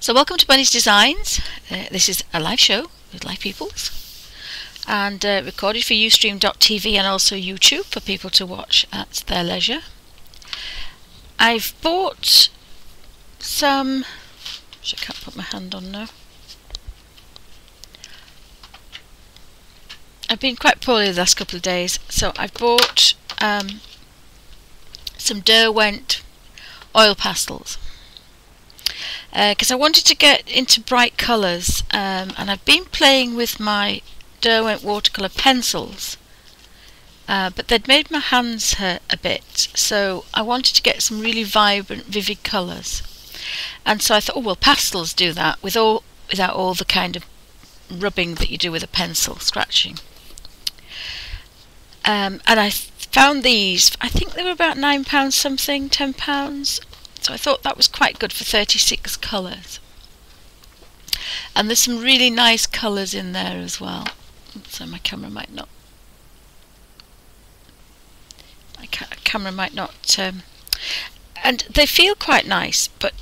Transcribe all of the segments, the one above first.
So welcome to Bunny's Designs. This is a live show with live peoples and recorded for Ustream.tv and also YouTube for people to watch at their leisure. I've bought some, which I can't put my hand on now. I've been quite poorly the last couple of days, so I've bought some Derwent oil pastels. Because I wanted to get into bright colours, and I've been playing with my Derwent watercolour pencils, but they'd made my hands hurt a bit, so I wanted to get some really vibrant, vivid colours. And so I thought, oh well, pastels do that without all the kind of rubbing that you do with a pencil, scratching. And I found these, I think they were about £9 something, £10. So I thought that was quite good for 36 colours. And there's some really nice colours in there as well. So my camera might not... and they feel quite nice, but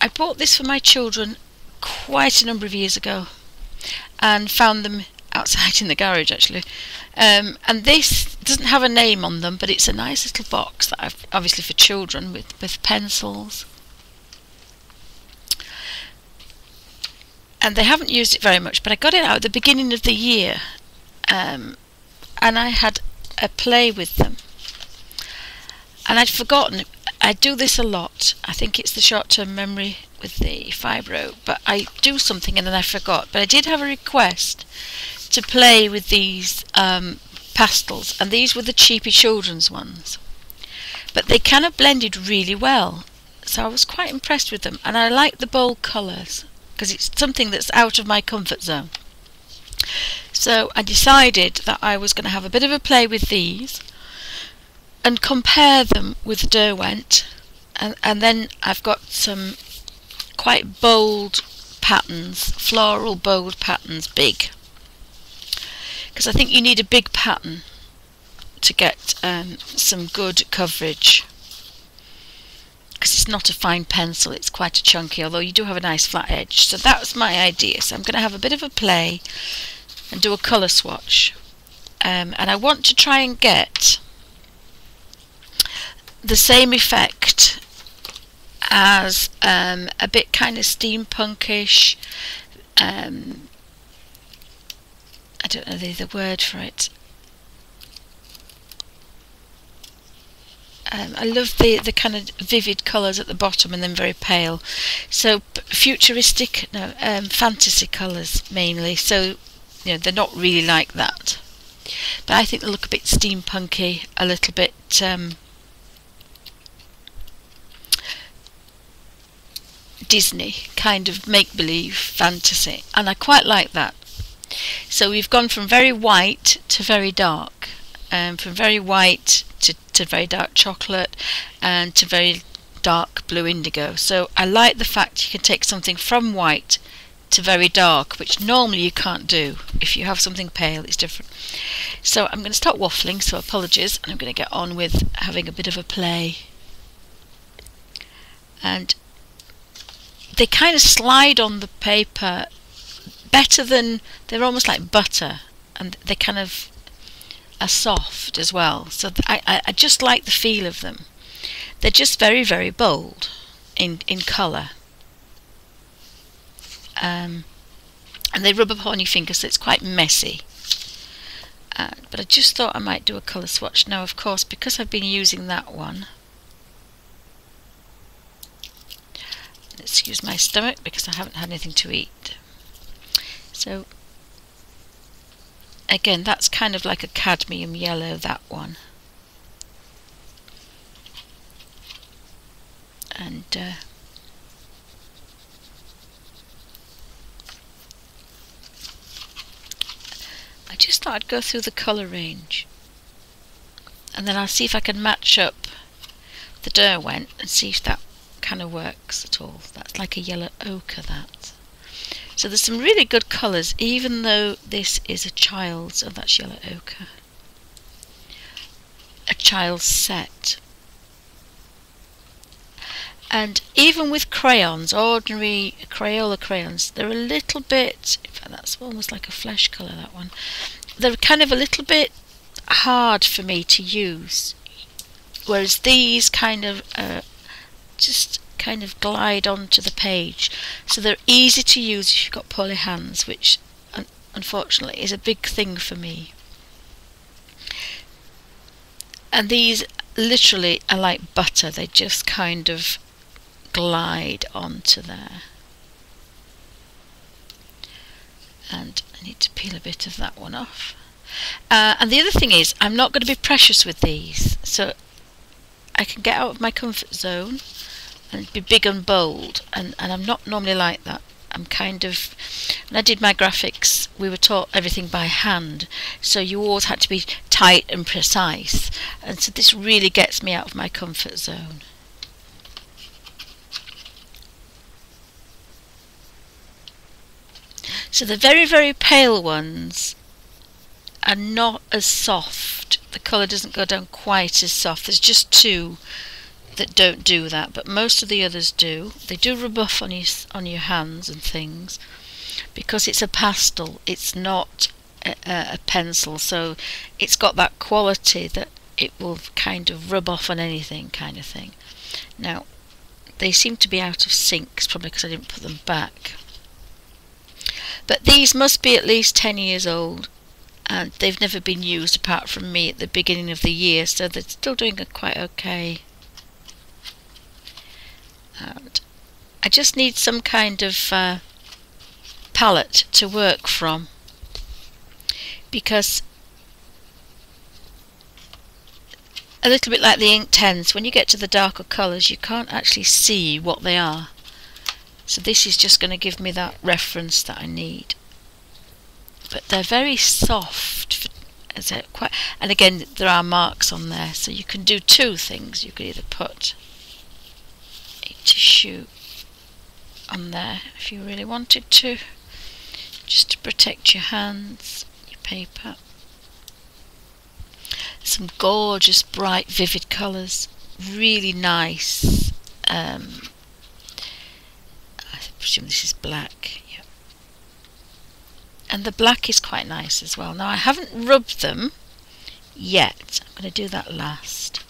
I bought this for my children quite a number of years ago and found them outside in the garage actually. And this doesn't have a name on them, but it's a nice little box that I've obviously for children with pencils. And they haven't used it very much, but I got it out at the beginning of the year, and I had a play with them. And I'd forgotten, I do this a lot. I think it's the short-term memory with the fibro, but I do something and then I forgot. But I did have a request to play with these pastels, and these were the cheapy children's ones, but they kind of blended really well, so I was quite impressed with them. And I like the bold colours because it's something that's out of my comfort zone. So I decided that I was going to have a bit of a play with these and compare them with Derwent, and then I've got some quite bold patterns, floral bold patterns, big, because I think you need a big pattern to get some good coverage, because it's not a fine pencil, it's quite a chunky, although you do have a nice flat edge. So that was my idea. So I'm going to have a bit of a play and do a colour swatch, and I want to try and get the same effect as a bit kind of steampunkish, I don't know the word for it. I love the kind of vivid colours at the bottom and then very pale. So futuristic, no, fantasy colours mainly. So you know, they're not really like that, but I think they look a bit steampunky, a little bit Disney kind of make-believe fantasy, and I quite like that. So we've gone from very white to very dark, from very white to very dark chocolate, and to very dark blue indigo. So I like the fact you can take something from white to very dark, which normally you can't do. If you have something pale, it's different. So I'm going to start waffling, so apologies, and I'm going to get on with having a bit of a play. And they kind of slide on the paper better than, they're almost like butter, and they kind of are soft as well. So I just like the feel of them. They're just very, very bold in colour, and they rub upon your fingers, so it's quite messy. But I just thought I might do a colour swatch now. Of course, because I've been using that one, excuse my stomach because I haven't had anything to eat. So again, that's kind of like a cadmium yellow, that one. And I just thought I'd go through the colour range, and then I'll see if I can match up the Derwent and see if that kind of works at all. That's like a yellow ochre, that. So there's some really good colours, even though this is a child's, oh that's yellow ochre, a child's set. And even with crayons, ordinary Crayola crayons, they're a little bit, in fact that's almost like a flesh colour, that one. They're kind of a little bit hard for me to use, whereas these kind of just kind of glide onto the page, so they're easy to use if you've got poorly hands, which unfortunately is a big thing for me. And these literally are like butter, they just kind of glide onto there. And I need to peel a bit of that one off. And the other thing is, I'm not going to be precious with these, so I can get out of my comfort zone and be big and bold, and I'm not normally like that. I'm kind of, when I did my graphics, we were taught everything by hand, so you always had to be tight and precise, and so this really gets me out of my comfort zone. So the very, very pale ones are not as soft. The colour doesn't go down quite as soft. There's just two that don't do that, but most of the others do. They do rub off on your hands and things, because it's a pastel, it's not a pencil, so it's got that quality that it will kind of rub off on anything, kind of thing. Now they seem to be out of sync, it's probably because I didn't put them back, but these must be at least 10 years old, and they've never been used apart from me at the beginning of the year, so they're still doing quite okay. And I just need some kind of palette to work from, because a little bit like the Inktense, when you get to the darker colours you can't actually see what they are, so this is just going to give me that reference that I need. But they're very soft, and again there are marks on there, so you can do two things. You could either put a tissue on there if you really wanted to, just to protect your hands, your paper. Some gorgeous bright vivid colours, really nice. I presume this is black, yeah. And the black is quite nice as well. Now I haven't rubbed them yet, I'm going to do that last.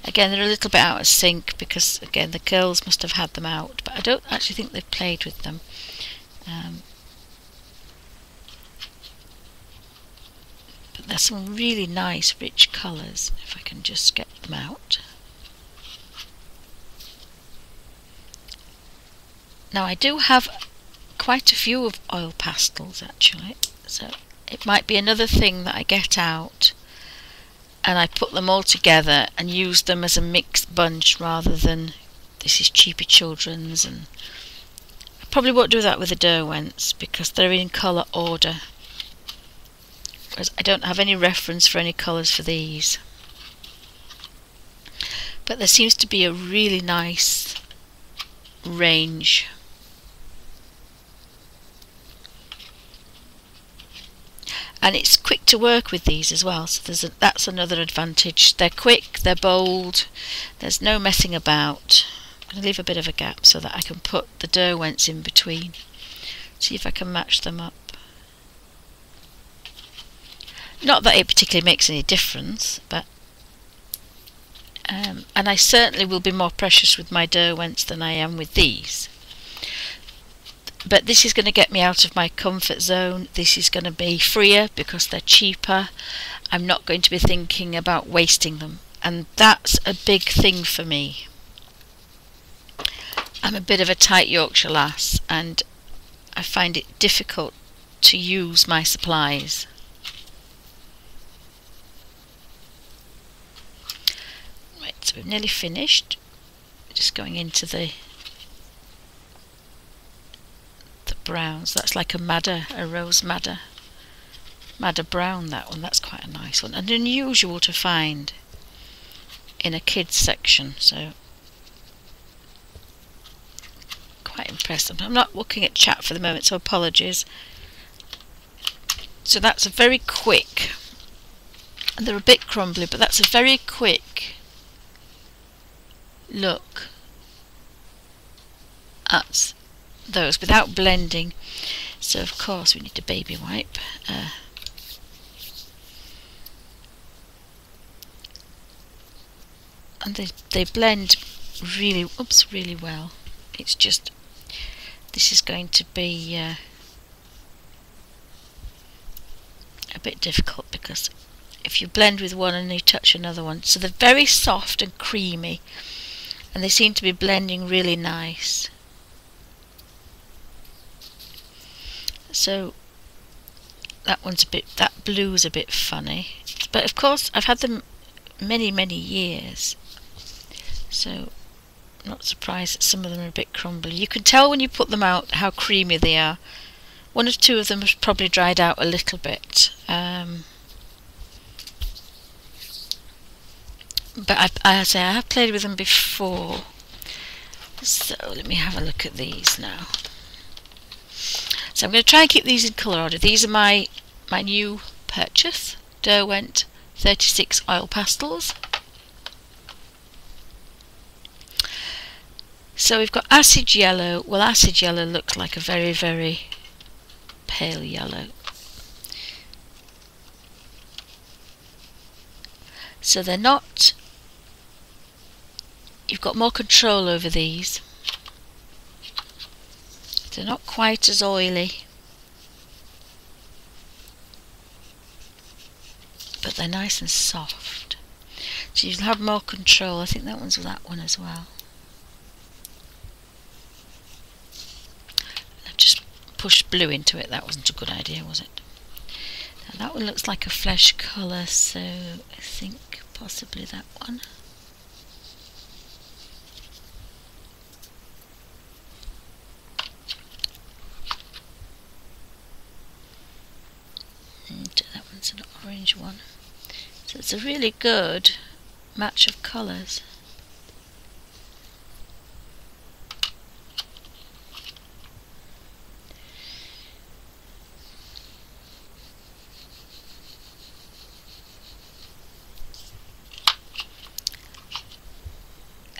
Again, they're a little bit out of sync because again the girls must have had them out, but I don't actually think they've played with them. But there's some really nice rich colours, if I can just get them out. Now I do have quite a few of oil pastels actually, so it might be another thing that I get out and I put them all together and use them as a mixed bunch rather than this is cheaper children's. And I probably won't do that with the Derwents because they're in colour order, whereas I don't have any reference for any colours for these. But there seems to be a really nice range. And it's quick to work with these as well, so that's another advantage. They're quick, they're bold, there's no messing about. I'm going to leave a bit of a gap so that I can put the Derwents in between. See if I can match them up. Not that it particularly makes any difference, but and I certainly will be more precious with my Derwents than I am with these. But this is going to get me out of my comfort zone. This is going to be freer because they're cheaper. I'm not going to be thinking about wasting them, and that's a big thing for me. I'm a bit of a tight Yorkshire lass and I find it difficult to use my supplies. Right, so we've nearly finished. Just going into the browns. That's like a rose madder brown, that one. That's quite a nice one and unusual to find in a kids section, so quite impressed. I'm not looking at chat for the moment, so apologies. So that's a very quick, and they're a bit crumbly, but that's a very quick look at those without blending. So of course we need a baby wipe. And they blend really well. It's just, this is going to be a bit difficult, because if you blend with one and you touch another one, so they're very soft and creamy, and they seem to be blending really nice. So that blue's a bit funny, but of course I've had them many years, so I'm not surprised that some of them are a bit crumbly. You can tell when you put them out how creamy they are. One or two of them have probably dried out a little bit, but I have played with them before. So let me have a look at these now. So I'm going to try and keep these in colour order. These are my new purchase, Derwent 36 oil pastels. So we've got acid yellow. Well, acid yellow looks like a very pale yellow. So they're not, you've got more control over these. They're not quite as oily, but they're nice and soft. So you'll have more control. I think that one's that one as well. I've just pushed blue into it. That wasn't a good idea, was it? Now that one looks like a flesh colour, so I think possibly that one. And that one's an orange one. So it's a really good match of colours.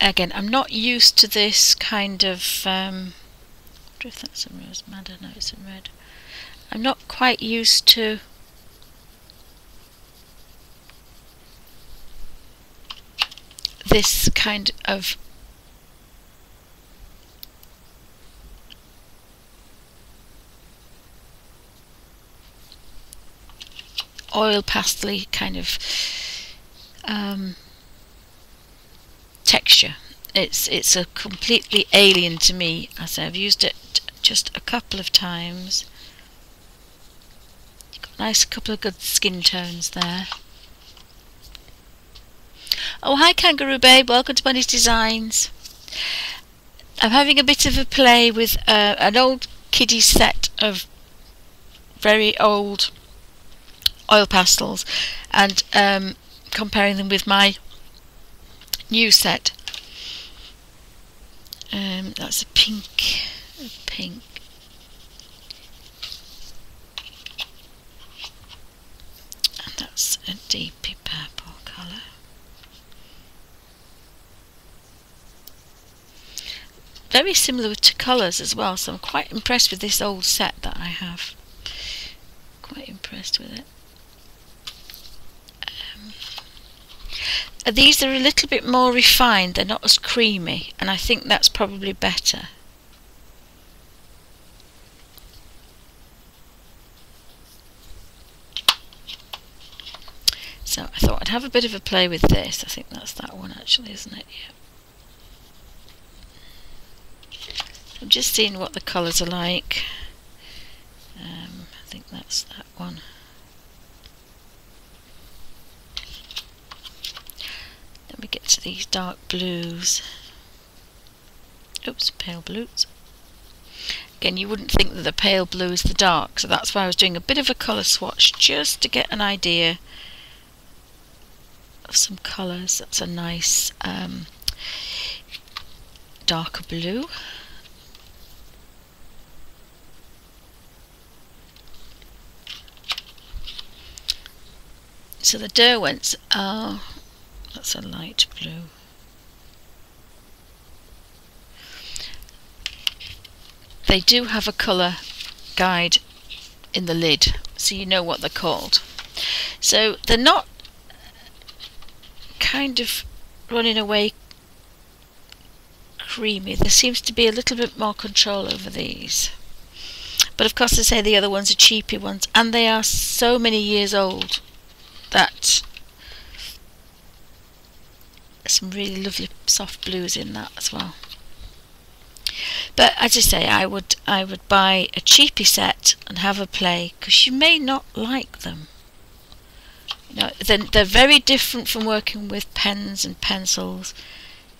Again, I'm not used to this kind of, I wonder if that's a rose madder. No, it's in red. I'm not quite used to this kind of oil pastel-y kind of texture. It's a completely alien to me. As I've used it just a couple of times. You've got a nice couple of good skin tones there. Oh, hi Kangaroo Babe, welcome to Bunny's Designs. I'm having a bit of a play with an old kiddie set of very old oil pastels, and comparing them with my new set. That's a pink, and that's a deepy purple colour. Very similar to colours as well, so I'm quite impressed with this old set that I have. Quite impressed with it. These are a little bit more refined, they're not as creamy, and I think that's probably better. So I thought I'd have a bit of a play with this. I think that's that one actually, isn't it? Yeah. I'm just seeing what the colours are like. I think that's that one. Then we get to these dark blues. Oops, pale blues. Again, you wouldn't think that the pale blue is the dark, so that's why I was doing a bit of a colour swatch just to get an idea of some colours. That's a nice darker blue. So the Derwents are, that's a light blue. they do have a colour guide in the lid, so you know what they're called. So they're not kind of running away creamy. There seems to be a little bit more control over these. But of course, I say the other ones are cheapy ones, and they are so many years old that there's some really lovely soft blues in that as well. But as I say, I would buy a cheapy set and have a play, because you may not like them. You know, they're very different from working with pens and pencils.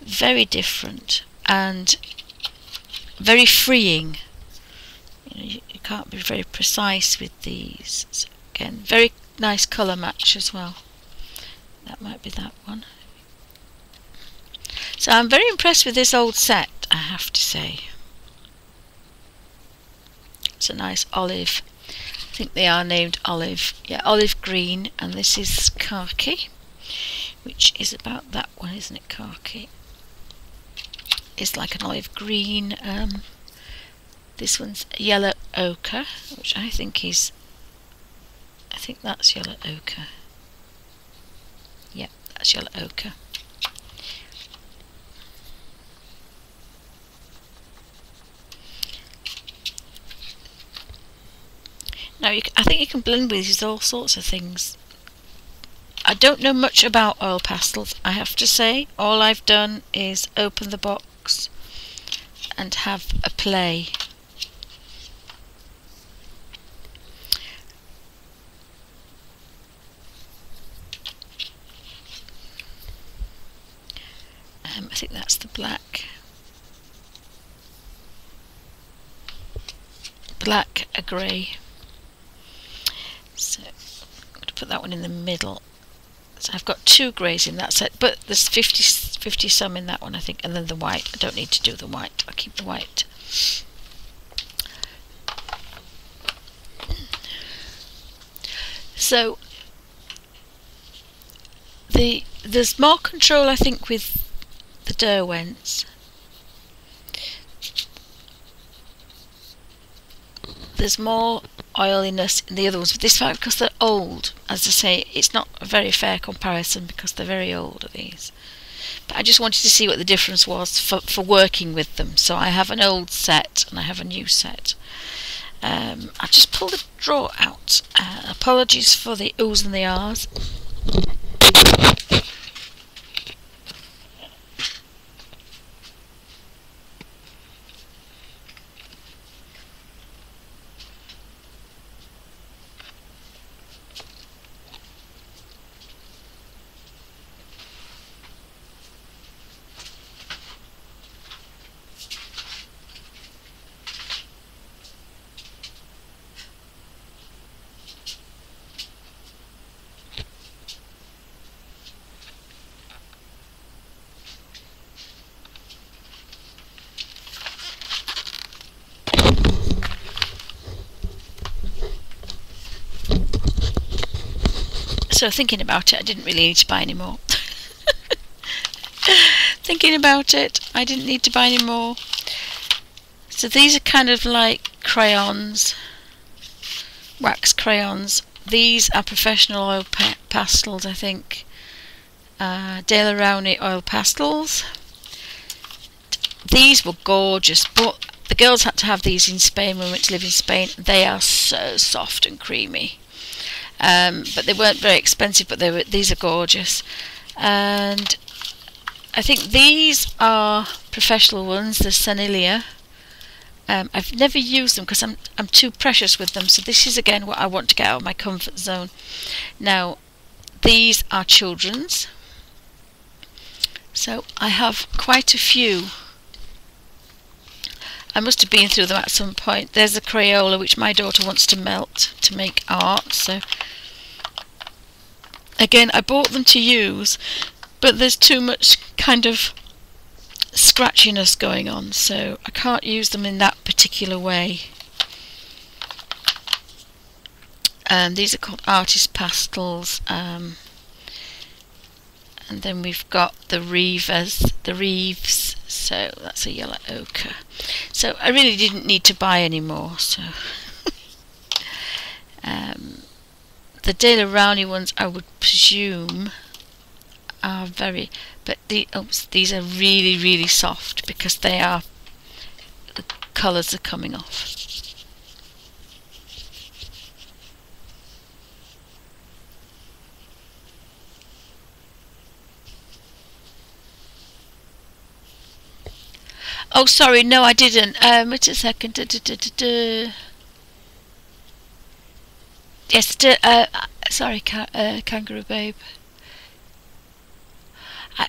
Very different and very freeing. You know, you can't be very precise with these. So again, very nice colour match as well. That might be that one. So I'm very impressed with this old set, I have to say. It's a nice olive. I think they are named olive. Yeah, olive green, and this is khaki, which is about that one, isn't it? Khaki. It's like an olive green. This one's yellow ochre, which I think that's yellow ochre. Yep, that's yellow ochre. Now, I think you can blend with these all sorts of things. I don't know much about oil pastels, I have to say. All I've done is open the box and have a play. I think that's the black. Black, a grey. So I'm going to put that one in the middle. So I've got 2 greys in that set, but there's 50 some in that one, I think, and then the white. I don't need to do the white. I'll keep the white. So there's more control, I think, with the Derwents. There's more oiliness in the other ones, but this fact, because they're old, as I say, it's not a very fair comparison because they're very old, are these. But I just wanted to see what the difference was for working with them. So I have an old set and I have a new set. I've just pulled the drawer out. Apologies for the oohs and the ahs. So thinking about it, I didn't really need to buy any more. Thinking about it, I didn't need to buy any more. So these are kind of like crayons, wax crayons. These are professional oil pastels, I think. Dale Rowney oil pastels. These were gorgeous, but the girls had to have these in Spain when we went to live in Spain. They are so soft and creamy. But they weren't very expensive, but these are gorgeous. And I think these are professional ones, the Sanilia. I've never used them because I'm too precious with them, so this is again what I want to get out of my comfort zone. Now these are children's, so I have quite a few. I must have been through them at some point. There's a Crayola which my daughter wants to melt to make art, so again I bought them to use, but there's too much kind of scratchiness going on, so I can't use them in that particular way. And these are called artist pastels, and then we've got the Reeves So that's a yellow ochre. So I really didn't need to buy any more. So the Daler Rowney ones, I would presume, are very, but these are really, really soft because they are, the colours are coming off. Oh, sorry, no, I didn't. Wait a second. Yes, sorry, Kangaroo Babe.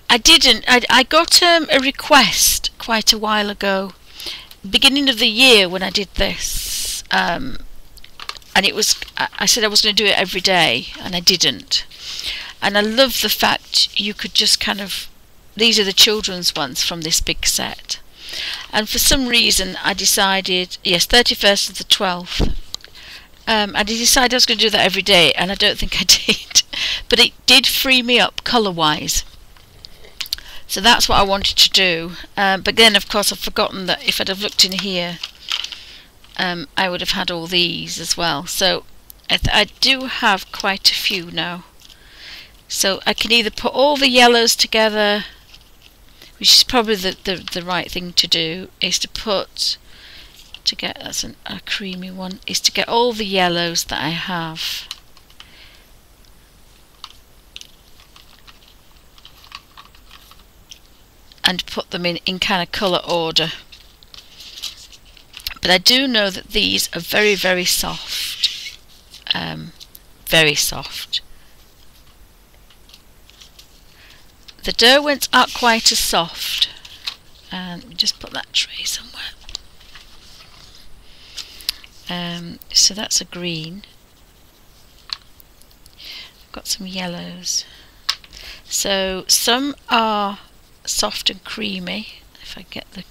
I didn't. I got a request quite a while ago, beginning of the year when I did this, and it was. I said I was going to do it every day, and I didn't. And I love the fact you could just kind of. These are the children's ones from this big set, and for some reason I decided, yes, 31st of the 12th. I decided I was going to do that every day, and I don't think I did, but it did free me up colour-wise. So that's what I wanted to do, but then of course I've forgotten that if I'd have looked in here, I would have had all these as well. So I do have quite a few now. So I can either put all the yellows together, which is probably the right thing to do, is to put, to get, that's a creamy one, is to get all the yellows that I have. And put them in kind of colour order. But I do know that these are very, very soft. Very soft. The Derwents aren't quite as soft. Just put that tray somewhere. So that's a green. I've got some yellows. So some are soft and creamy, if I get the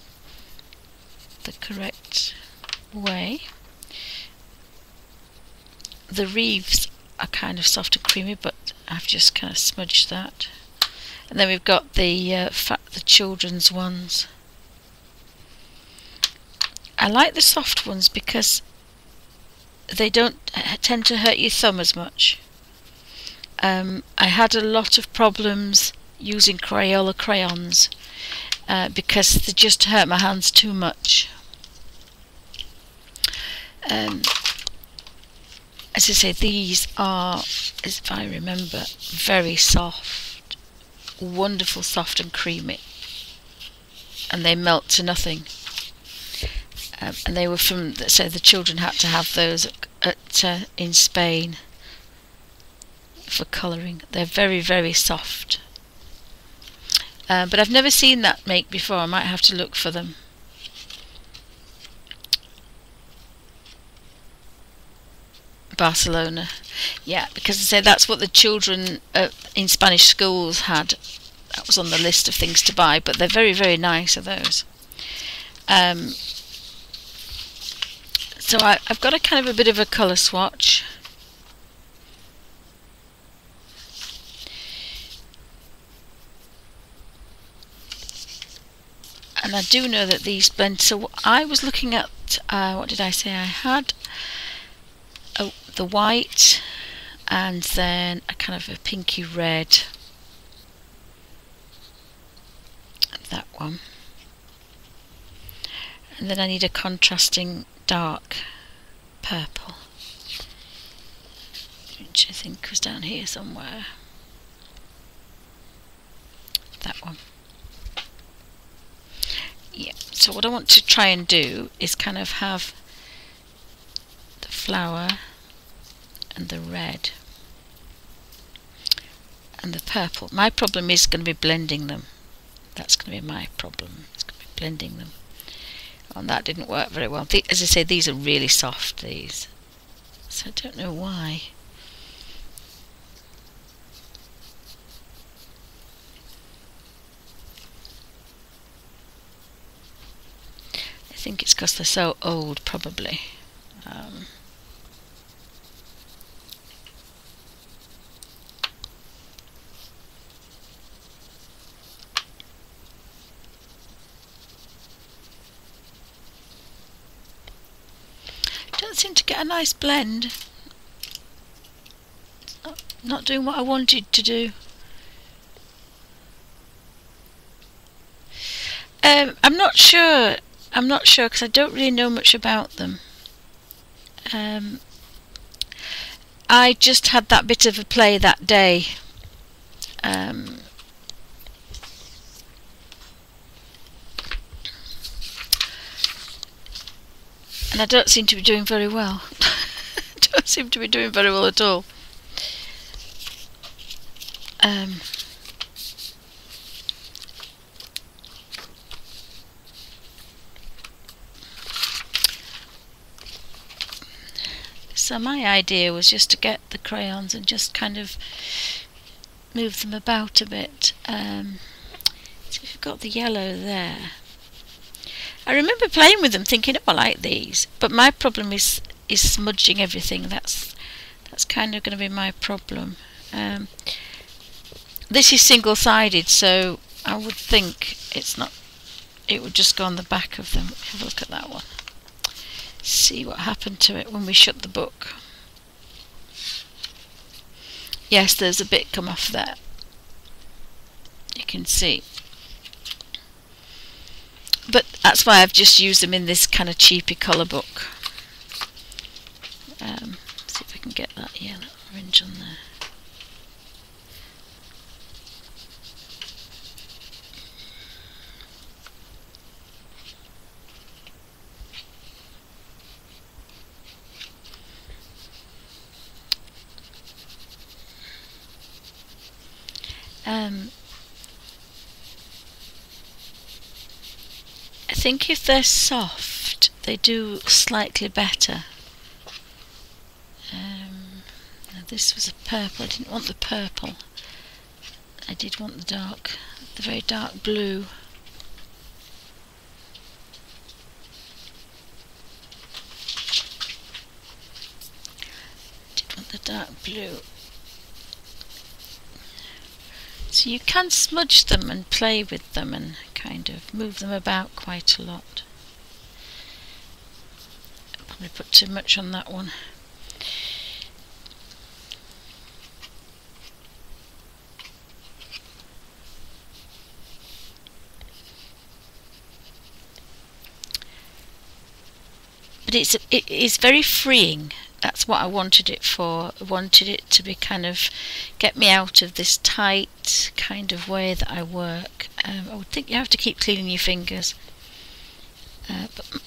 correct way. The Reeves are kind of soft and creamy, but I've just kind of smudged that. And then we've got the children's ones. I like the soft ones because they don't tend to hurt your thumb as much. I had a lot of problems using Crayola crayons because they just hurt my hands too much. As I say, these are, if I remember, very soft, wonderful, soft and creamy, and they melt to nothing. And they were from, so the children had to have those in Spain for colouring. They're very, very soft. But I've never seen that make before. I might have to look for them. Barcelona. Yeah, because I say that's what the children in Spanish schools had. That was on the list of things to buy, but they're very, very nice, are those. So I've got a kind of a bit of a colour swatch. And I do know that these blend. So I was looking at, what did I say I had? Oh, the white, and then a kind of a pinky red. That one. And then I need a contrasting dark purple, which I think was down here somewhere. That one. Yeah, so what I want to try and do is kind of have the flower and the red and the purple. My problem is going to be blending them. That's going to be my problem. It's going to be blending them. And that didn't work very well. As I say, these are really soft, these. So I don't know why. I think it's because they're so old, probably. don't seem to get a nice blend. It's not doing what I wanted to do. I'm not sure. I'm not sure because I don't really know much about them. I just had that bit of a play that day. And I don't seem to be doing very well. Don't seem to be doing very well at all. So my idea was just to get the crayons and just kind of move them about a bit. So we've got the yellow there. I remember playing with them thinking, oh, I like these, but my problem is smudging everything. That's kind of going to be my problem. This is single-sided, so I would think it's not. It would just go on the back of them. Have a look at that one. See what happened to it when we shut the book. Yes, there's a bit come off there. You can see. But that's why I've just used them in this kind of cheapy colour book. See if I can get that yellow orange on there. I think if they're soft, they do slightly better. Now this was a purple. I didn't want the purple. I did want the very dark blue. Did want the dark blue. So you can smudge them and play with them and kind of move them about quite a lot. Probably put too much on that one. But it is very freeing. That's what I wanted it for. I wanted it to be kind of get me out of this tight kind of way that I work. I would think you have to keep cleaning your fingers, but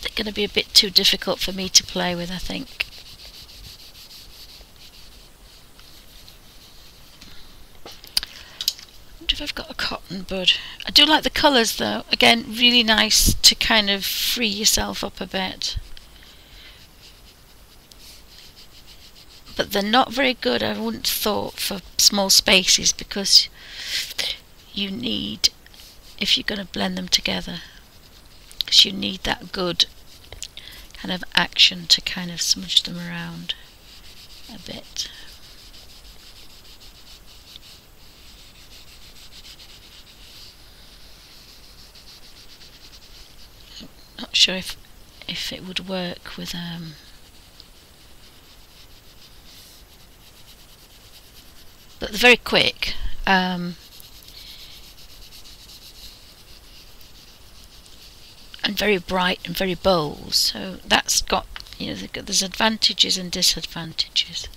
they're going to be a bit too difficult for me to play with, I think. I wonder if I've got a cotton bud. I do like the colours though. Again, really nice to kind of free yourself up a bit. But they're not very good, I wouldn't have thought, for small spaces, because you need, if you're going to blend them together, because you need that good kind of action to kind of smudge them around a bit. Not sure if it would work with but they're very quick. And very bright and very bold, so that's got, you know, there's advantages and disadvantages.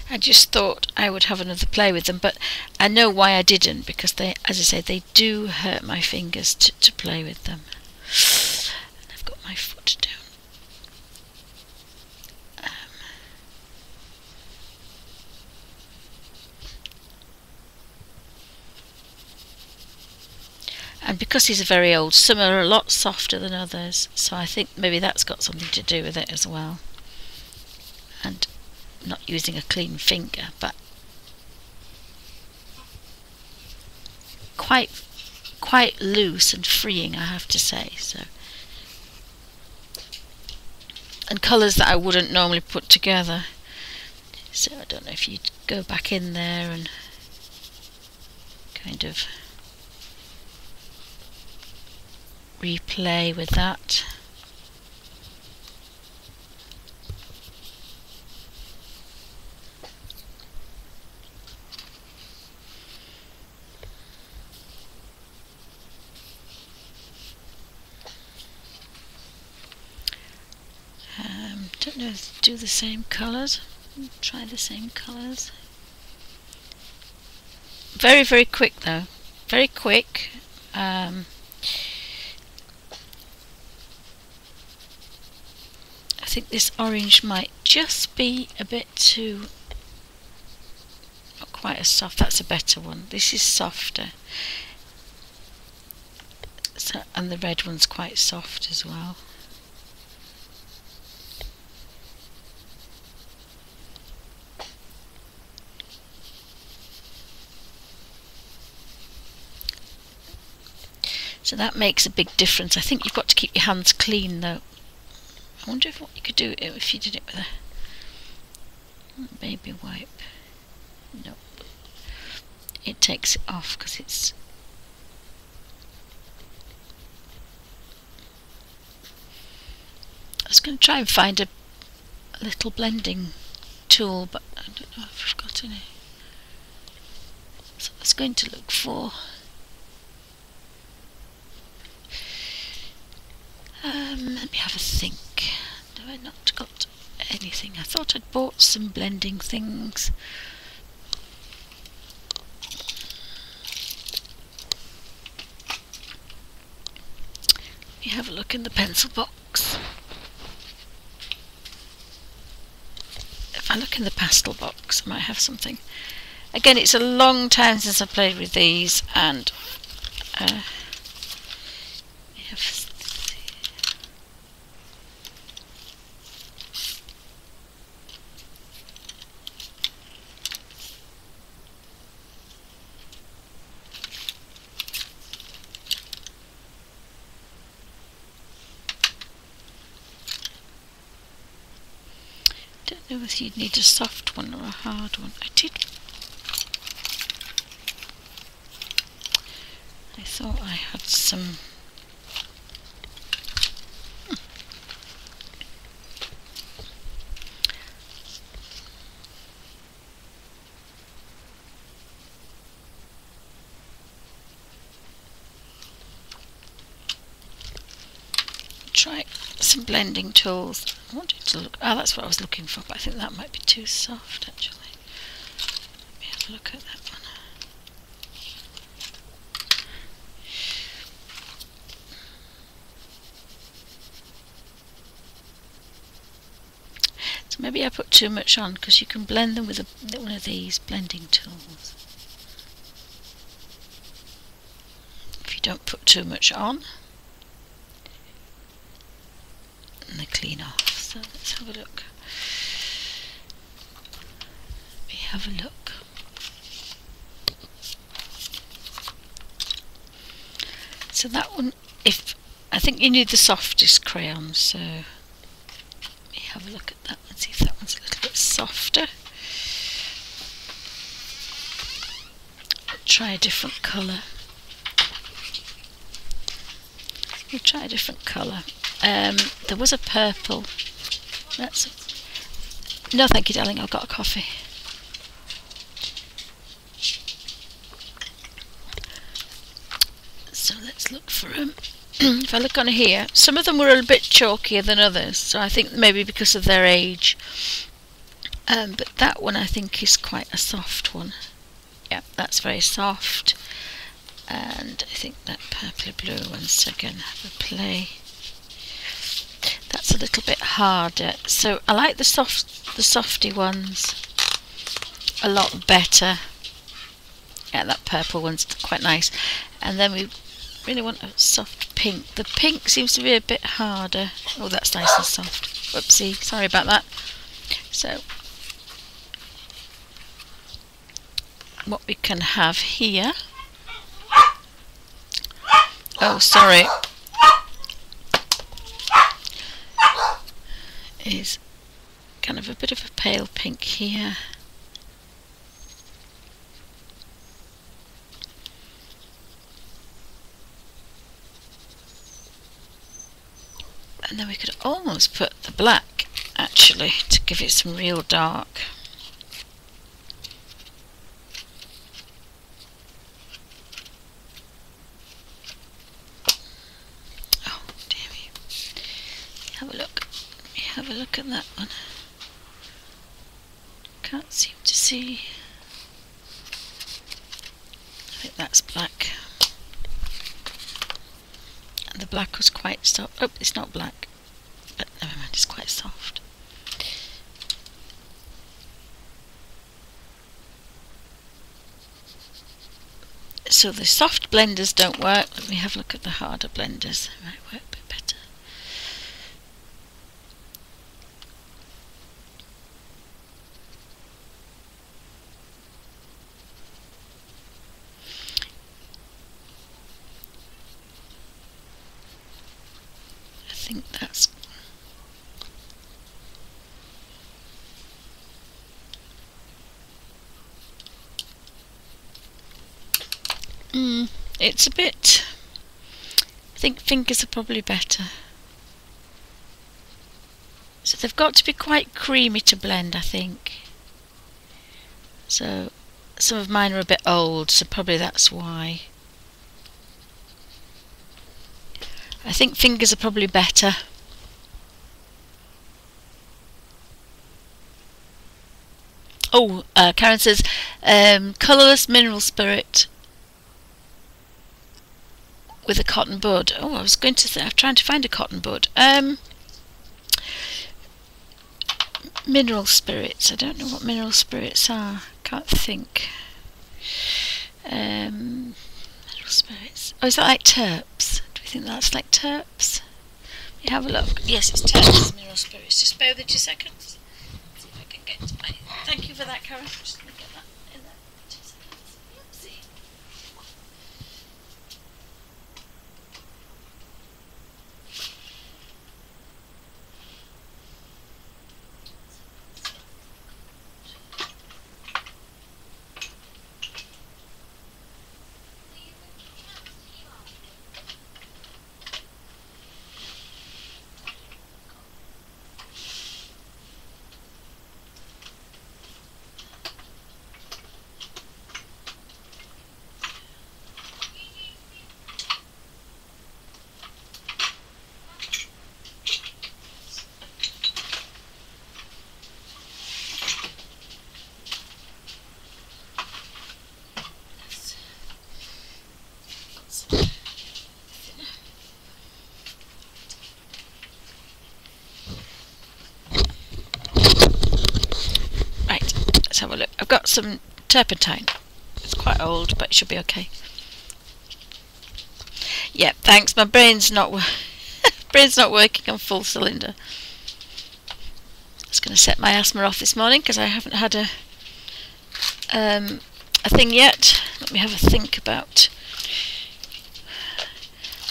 I just thought I would have another play with them, but I know why I didn't, because they, as I say, they do hurt my fingers to play with them. And I've got my foot down. And because these are very old, some are a lot softer than others, so I think maybe that's got something to do with it as well. And not using a clean finger, but quite loose and freeing, I have to say. So, and colours that I wouldn't normally put together. So I don't know if you'd go back in there and kind of replay with that. Don't know if do the same colours. Try the same colours. Very, very quick though. Very quick. I think this orange might just be a bit too, not quite as soft. That's a better one. This is softer. So, and the red one's quite soft as well. So that makes a big difference. I think you've got to keep your hands clean though. I wonder what you could do if you did it with a baby wipe. No, it takes it off because it's I was going to try and find a little blending tool, but I don't know if I've got any. So I was going to look for let me have a think. Have I not got anything? I thought I'd bought some blending things. Let me have a look in the pencil box. If I look in the pastel box, I might have something. Again, it's a long time since I played with these, and I don't know whether you'd need a soft one or a hard one. I thought I had some. Try some blending tools. I wanted to look. Oh, that's what I was looking for, but I think that might be too soft actually. Let me have a look at that one. So maybe I put too much on, because you can blend them with one of these blending tools. If you don't put too much on, and they clean off. So let's have a look. Let me have a look. So that one, I think you need the softest crayon, so let me have a look at that and see if that one's a little bit softer. Try a different colour. We'll try a different colour. There was a purple. No, thank you, darling. I've got a coffee. So let's look for them. If I look on here, some of them were a bit chalkier than others. So I think maybe because of their age. But that one I think is quite a soft one. Yeah, that's very soft. And I think that purple blue once again have a play. That's a little bit harder. So I like the softy ones a lot better. Yeah, that purple one's quite nice. And then we really want a soft pink. The pink seems to be a bit harder. Oh, that's nice and soft. Whoopsie, sorry about that. So what we can have here. Oh, sorry. Is kind of a bit of a pale pink here. And then we could almost put the black, actually, to give it some real dark. Oh, dear me. Have a look. Let me have a look at that one. Can't seem to see. I think that's black. And the black was quite soft. Oh, it's not black. But never mind, it's quite soft. So the soft blenders don't work. Let me have a look at the harder blenders. They might work a bit better. I think that's... it's a bit... I think fingers are probably better. So they've got to be quite creamy to blend, I think. So some of mine are a bit old, so probably that's why. I think fingers are probably better. Oh, Karen says, colourless mineral spirit with a cotton bud. Oh, I was going to say, I'm trying to find a cotton bud. Mineral spirits. I don't know what mineral spirits are. Can't think. Mineral spirits. Oh, is that like terps? Do we think that's like terps? Let me have a look. Yes, it's terps. Mineral spirits. Just bear with it 2 seconds. Let's see if I can get my... Thank you for that, Karen. Just going to get that in there. 2 seconds. Oopsie. Let's have a look. I've got some turpentine. It's quite old, but it should be okay. Yeah, thanks. My brain's not working on full cylinder. I was going to set my asthma off this morning because I haven't had a thing yet. Let me have a think about.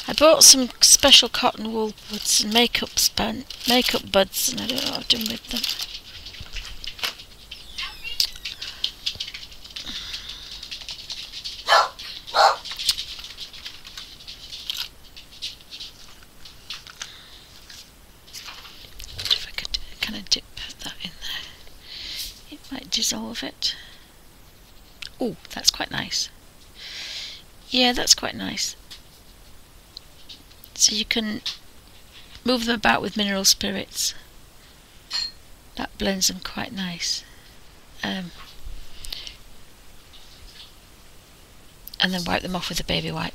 I bought some special cotton wool buds and makeup buds, and I don't know what I've done with them. Dissolve it. Oh, that's quite nice. Yeah, that's quite nice. So you can move them about with mineral spirits. That blends them quite nice. And then wipe them off with a baby wipe.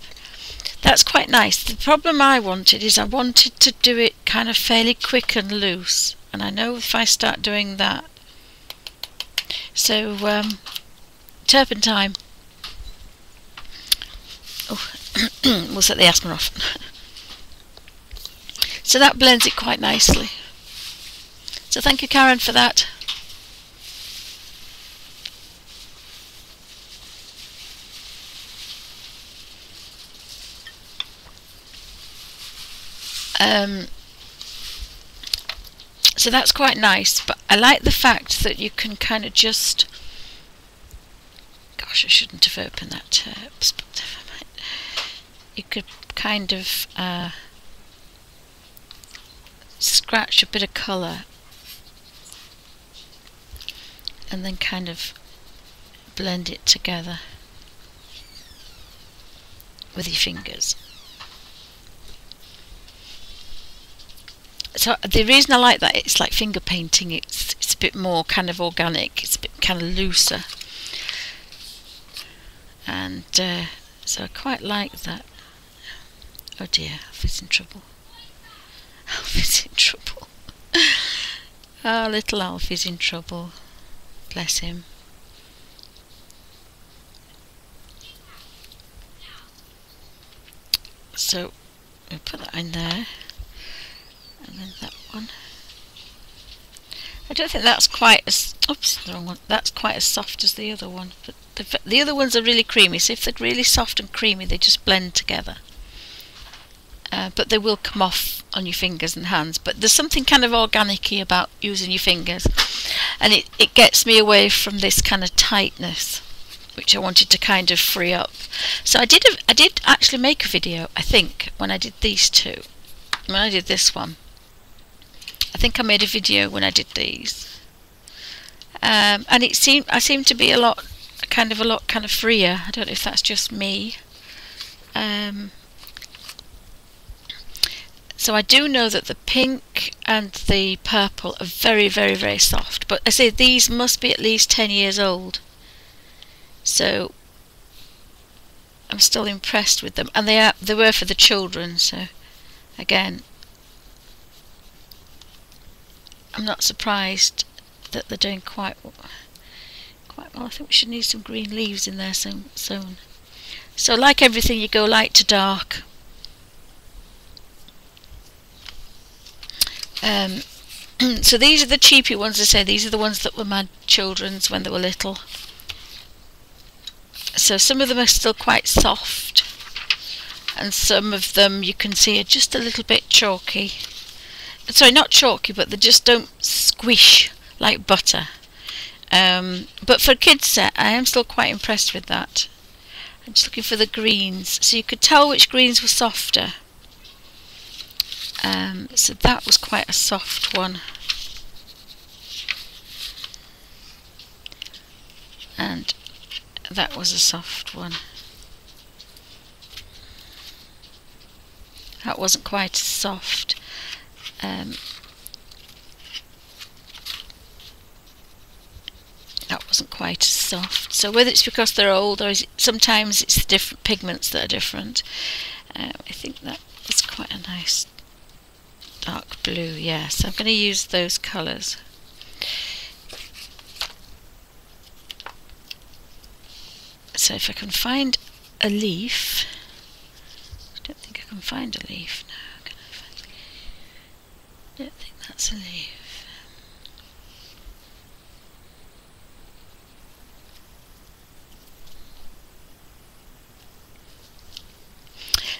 That's quite nice. The problem I wanted is I wanted to do it kind of fairly quick and loose. And I know if I start doing that, so turpentine. Oh, we'll set the asthma off. So that blends it quite nicely. So thank you, Karen, for that. So that's quite nice, but I like the fact that you can kind of just... Gosh, I shouldn't have opened that terps, but never mind. You could kind of scratch a bit of colour and then kind of blend it together with your fingers. So the reason I like that, it's like finger painting, it's a bit more kind of organic, it's a bit kind of looser, and so I quite like that. Oh dear, Alfie's in trouble. Alfie's in trouble. Oh, little Alfie's in trouble. Bless him. So we'll put that in there, and then that one. I don't think that's quite as, oops, the wrong one. That's quite as soft as the other one, but the other ones are really creamy. So if they're really soft and creamy, they just blend together. But they will come off on your fingers and hands. But there's something kind of organic-y about using your fingers, and it gets me away from this kind of tightness, which I wanted to kind of free up. So I did actually make a video, I think, when I did these two. When I did this one, I think I made a video when I did these, and I seem to be a lot kind of freer. I don't know if that's just me. So I do know that the pink and the purple are very, very, very soft. But I say these must be at least 10 years old. So I'm still impressed with them, and they were for the children. So again, I'm not surprised that they're doing quite well. I think we should need some green leaves in there soon. So like everything, you go light to dark. So these are the cheapy ones. I say these are the ones that were my children's when they were little. So some of them are still quite soft, and some of them you can see are just a little bit chalky. Sorry, not chalky, but they just don't squish like butter. But for a kids set, I am still quite impressed with that. I'm just looking for the greens, so you could tell which greens were softer. So that was quite a soft one, and that was a soft one. That wasn't quite as soft. That wasn't quite as soft. So whether it's because they're old, or is it, sometimes it's the different pigments that are different. I think that was quite a nice dark blue. Yes, I'm going to use those colours. So if I can find a leaf, I don't think I can find a leaf. No, can I find? I don't think that's a leaf.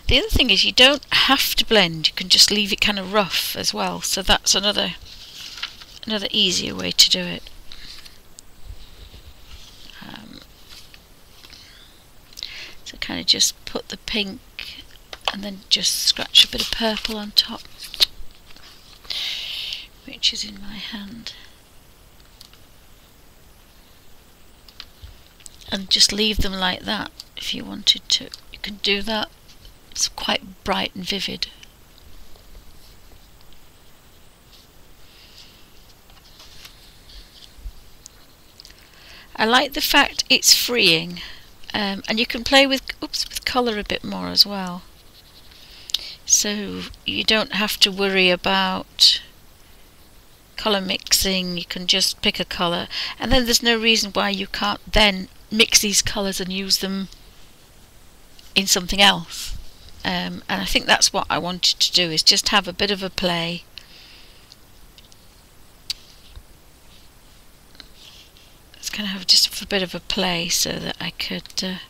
The other thing is you don't have to blend, you can just leave it kind of rough as well, so that's another easier way to do it. So kind of just put the pink and then just scratch a bit of purple on top, which is in my hand, and just leave them like that. If you wanted to, you can do that. It's quite bright and vivid. I like the fact it's freeing, and you can play with colour a bit more as well. So you don't have to worry about colour mixing. You can just pick a colour, and then there's no reason why you can't then mix these colours and use them in something else. And I think that's what I wanted to do, is just have a bit of a play. It's kind of have just a bit of a play so that I could try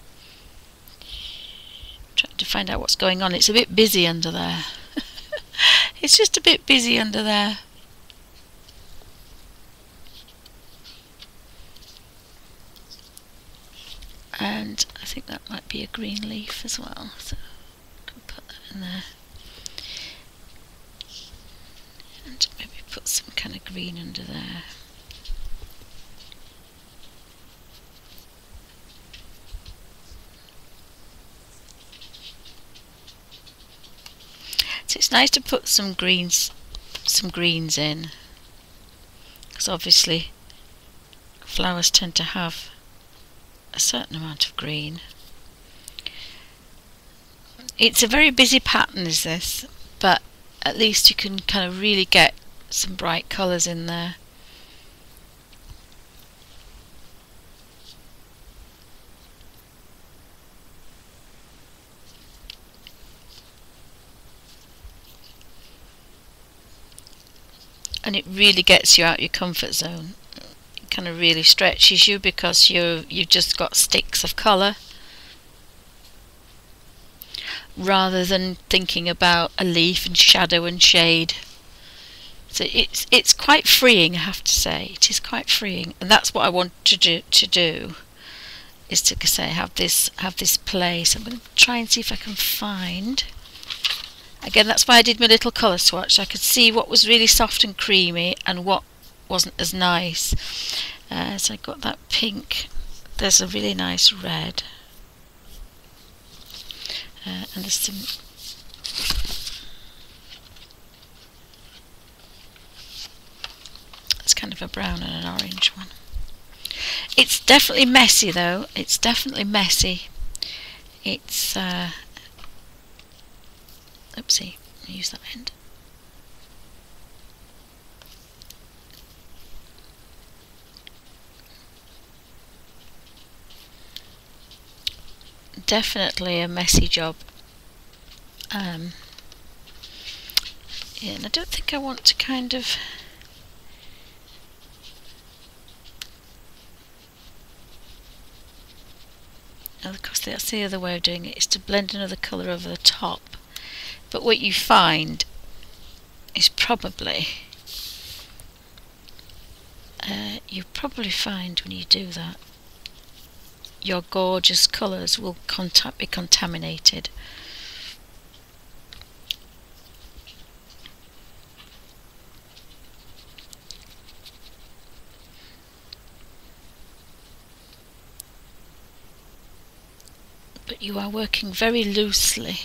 to find out what's going on. It's a bit busy under there. It's just a bit busy under there. And I think that might be a green leaf as well. So put that in there. And maybe put some kind of green under there. So it's nice to put some greens in, because obviously flowers tend to have a certain amount of green. It's a very busy pattern, is this, but at least you can kind of really get some bright colours in there. And it really gets you out your comfort zone. It kind of really stretches you, because you've just got sticks of colour, rather than thinking about a leaf and shadow and shade. So it's quite freeing, I have to say. It is quite freeing, and that's what I want to do is to say have this play. So I'm going to try and see if I can find. Again, that's why I did my little colour swatch, so I could see what was really soft and creamy and what wasn't as nice. So I got that pink. There's a really nice red. And there's some. It's kind of a brown and an orange one. It's definitely messy though. It's definitely messy. It's oopsie, I'll use that end. Definitely a messy job. Yeah, and I don't think I want to kind of of course that's the other way of doing it, is to blend another colour over the top. But what you find is probably find when you do that, your gorgeous colours will be contaminated. But you are working very loosely.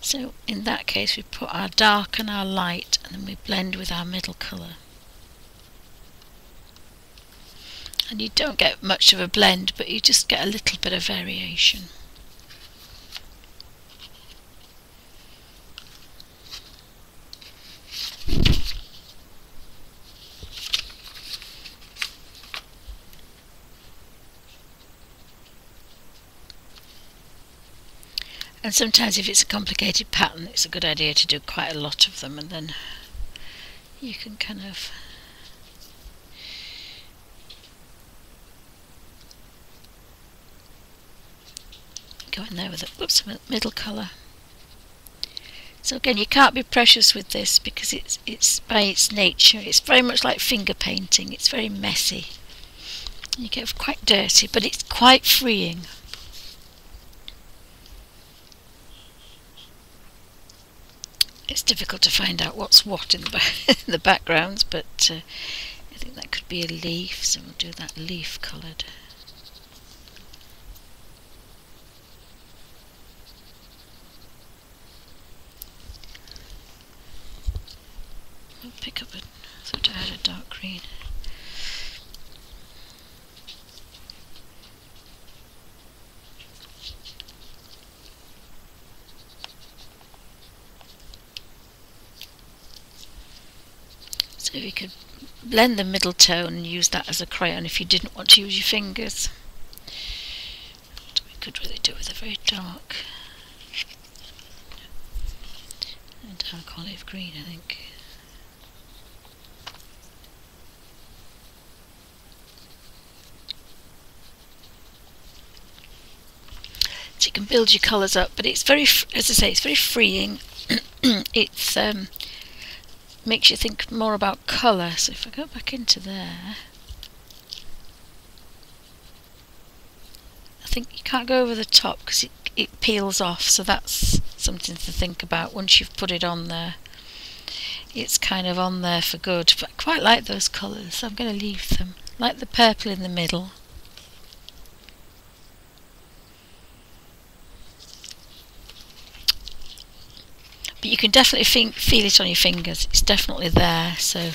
So in that case we put our dark and our light, and then we blend with our middle colour. And you don't get much of a blend, but you just get a little bit of variation. And sometimes if it's a complicated pattern, it's a good idea to do quite a lot of them, and then you can kind of go in there with a middle colour. So again, you can't be precious with this, because it's by its nature, it's very much like finger painting. It's very messy. You get quite dirty, but it's quite freeing. It's difficult to find out what's what in the backgrounds, but I think that could be a leaf, so we'll do that leaf coloured. We'll pick up thought I had a dark green. So you could blend the middle tone and use that as a crayon if you didn't want to use your fingers. But we could really do with a very dark olive green, I think. So you can build your colours up, but it's very, as I say, it's very freeing. It's makes you think more about colour. So if I go back into there, I think you can't go over the top because it peels off, so that's something to think about once you've put it on there. It's kind of on there for good, but I quite like those colours, so I'm going to leave them. Like the purple in the middle. But you can definitely feel it on your fingers, it's definitely there, so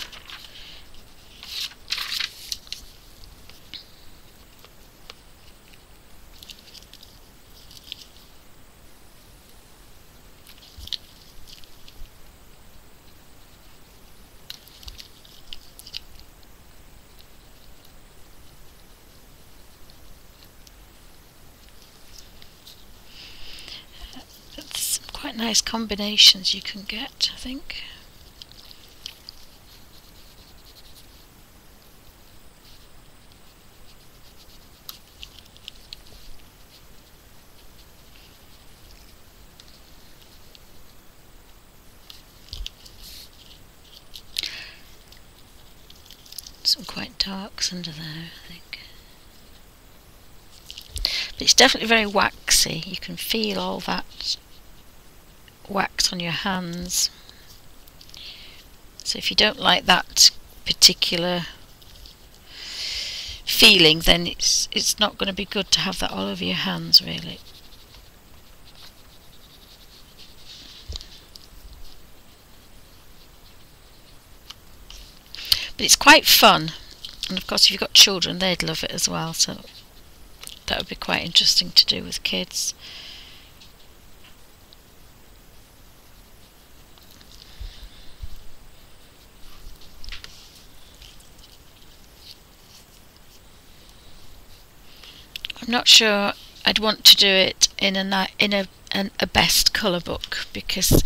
quite nice combinations you can get, I think. Some quite darks under there, I think. But it's definitely very waxy. You can feel all that wax on your hands, so if you don't like that particular feeling, then it's not going to be good to have that all over your hands, really. But it's quite fun, and of course if you've got children they'd love it as well, so that would be quite interesting to do with kids. I'm not sure I'd want to do it in a best colour book because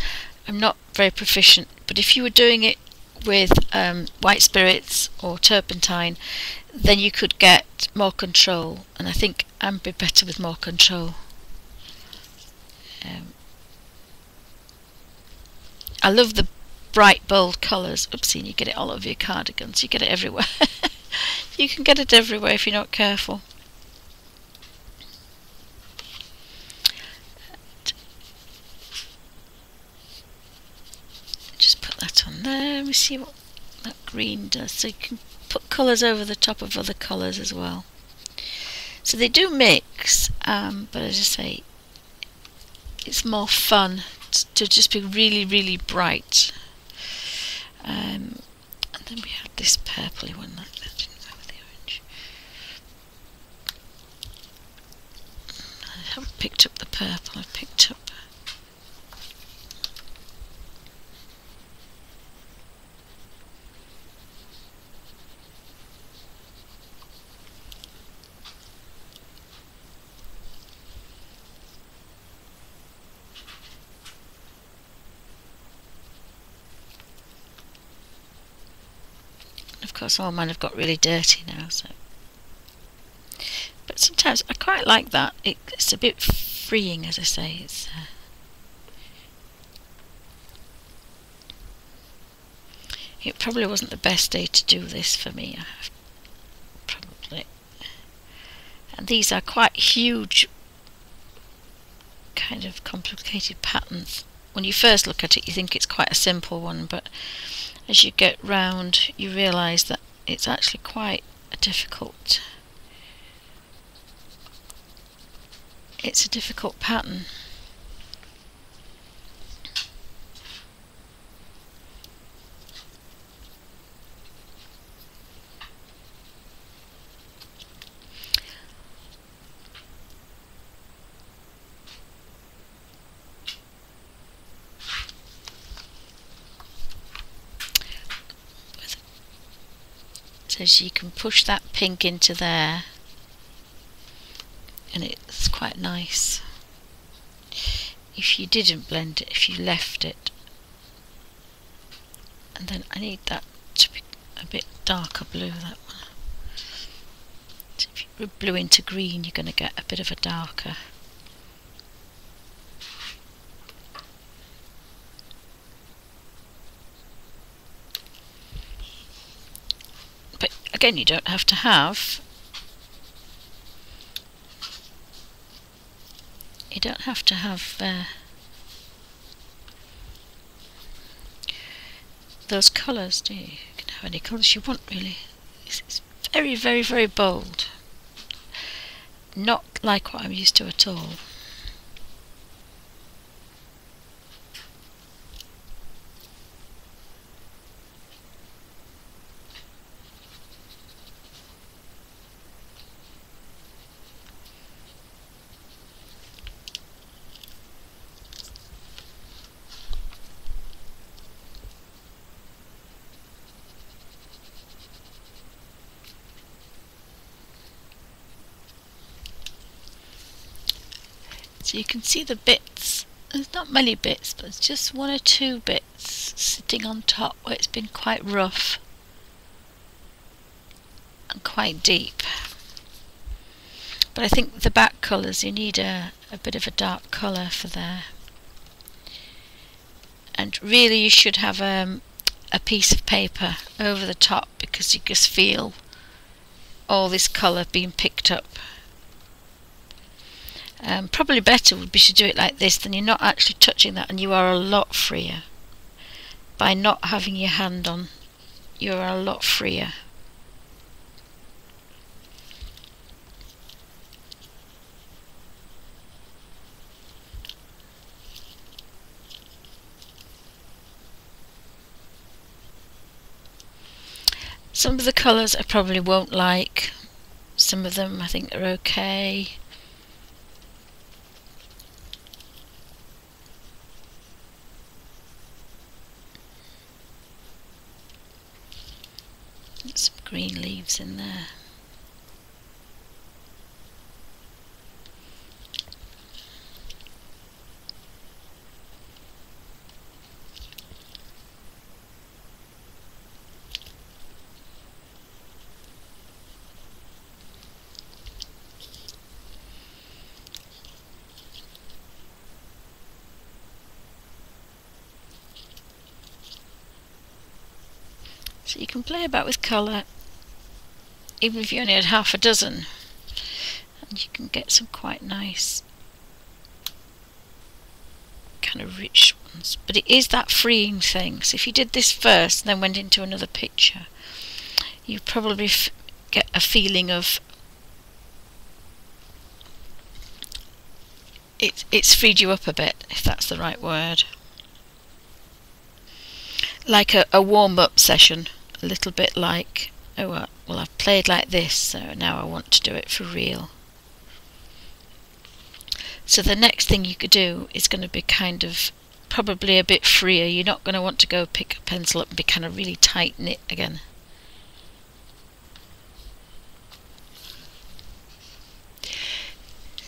I'm not very proficient, but if you were doing it with white spirits or turpentine, then you could get more control, and I think I'd be better with more control. I love the bright bold colours. Oopsie, and you get it all over your cardigans, you get it everywhere. You can get it everywhere if you're not careful. Just put that on there. Let me see what that green does. So you can put colours over the top of other colours as well. So they do mix, but as I say, it's more fun to just be really, really bright. And then we had this purpley one like that, didn't go with the orange. I haven't picked up the purple, I picked up of course all mine have got really dirty now, so. But sometimes I quite like that. It's a bit freeing, as I say. It's it probably wasn't the best day to do this for me. Probably. And these are quite huge, kind of complicated patterns. When you first look at it, you think it's quite a simple one, but as you get round, you realise that it's actually quite a difficult. It's a difficult pattern. So you can push that pink into there, and it's quite nice. If you didn't blend it, if you left it, and then I need that to be a bit darker blue, that one. So if you put blue into green, you're going to get a bit of a darker. But again, you don't have to have You don't have to have those colours, do you? You can have any colours you want, really. It's very, very, very bold. Not like what I'm used to at all. So you can see the bits. There's not many bits, but it's just one or two bits sitting on top where it's been quite rough and quite deep. But I think the back colours, you need a bit of a dark colour for there. And really you should have a piece of paper over the top, because you just feel all this colour being picked up. Probably better would be to do it like this, then you're not actually touching that, and you are a lot freer. By not having your hand on, you're a lot freer. Some of the colours I probably won't like. Some of them I think are okay. Some green leaves in there. So you can play about with colour, even if you only had half a dozen, and you can get some quite nice kind of rich ones. But it is that freeing thing. So if you did this first and then went into another picture, you probably get a feeling of it's freed you up a bit, if that's the right word. Like a warm-up session, a little bit like, oh well, I've played like this, so now I want to do it for real. So the next thing you could do is going to be kind of probably a bit freer. You're not going to want to go pick a pencil up and be kind of really tight knit again.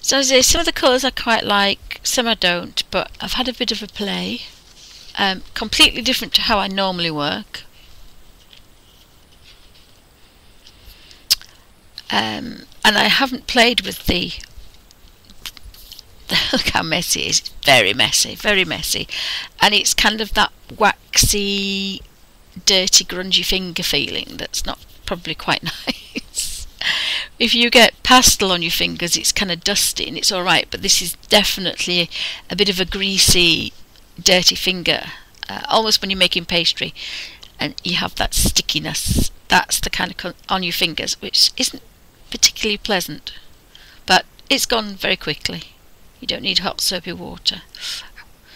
So as I say, some of the colours I quite like, some I don't, but I've had a bit of a play. Completely different to how I normally work. And I haven't played with the look how messy it is. It's very messy, very messy. And it's kind of that waxy, dirty, grungy finger feeling that's not probably quite nice. If you get pastel on your fingers, it's kind of dusty and it's alright, but this is definitely a bit of a greasy, dirty finger, almost when you're making pastry and you have that stickiness. That's the kind of on your fingers, which isn't particularly pleasant, but it's gone very quickly. You don't need hot soapy water,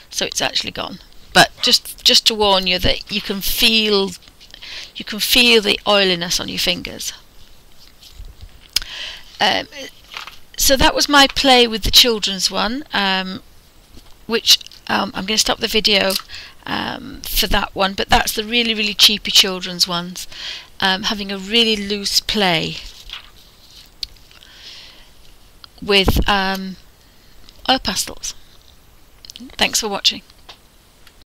so it's actually gone. But just to warn you that you can feel the oiliness on your fingers. So that was my play with the children's one, which I'm going to stop the video for that one, but that's the really, really cheapy children's ones, having a really loose play with oil pastels. Thanks for watching.